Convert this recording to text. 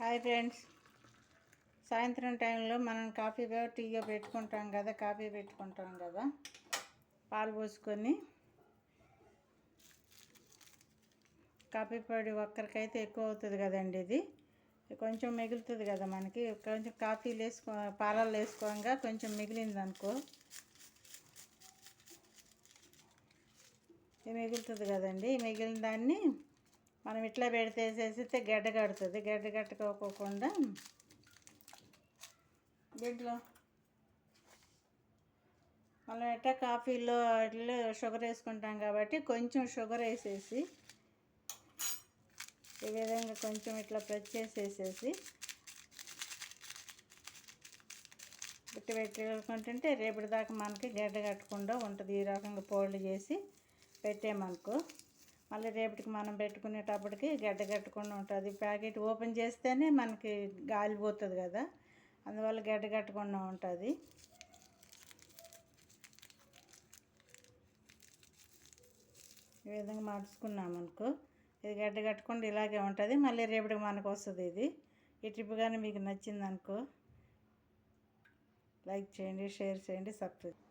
Hi friends, సాయంత్రం టైంలో మనం కాఫీగా టీగా పెట్టుకుంటాం కదా, కాఫీ పెట్టుకుంటాం కదా. పాలు పోసుకొని కాఫీ పొడి ఒక్కరికైతే ఎక్కువ అవుతుంది కదండి. ఇది కొంచెం మిగులుతుంది కదా మనకి. కొంచెం కాఫీలు పాలల్లో వేసుకోగా కొంచెం మిగిలింది అనుకో, ఇది మిగులుతుంది కదండి. మిగిలిన దాన్ని మనం ఇట్లా పెడితేసేస్తే గడ్డ కడుతుంది. గడ్డ కట్టుకోకుండా దీంట్లో మనం ఎట్టా కాఫీలో అట్లా షుగర్ వేసుకుంటాం కాబట్టి కొంచెం షుగర్ వేసేసి ఈ విధంగా కొంచెం ఇట్లా ప్రెస్ చేసేసేసి పెట్టుకుంటుంటే రేపటి దాకా మనకి గడ్డ కట్టకుండా ఉంటుంది. ఈ రకంగా పౌడర్ చేసి పెట్టామనుకో, మళ్ళీ రేపటికి మనం పెట్టుకునేటప్పటికి గడ్డ కట్టకుండా ఉంటుంది. ప్యాకెట్ ఓపెన్ చేస్తేనే మనకి గాలిపోతుంది కదా, అందువల్ల గడ్డ కట్టకుండా ఉంటుంది. ఈ విధంగా మార్చుకున్నామనుకో ఇది గడ్డ కట్టకుండా ఇలాగే ఉంటుంది. మళ్ళీ రేపటికి మనకు వస్తుంది. ఇది ఈ ట్రిప్ కానీ మీకు నచ్చిందనుకో లైక్ చేయండి, షేర్ చేయండి, సబ్స్క్రైబ్.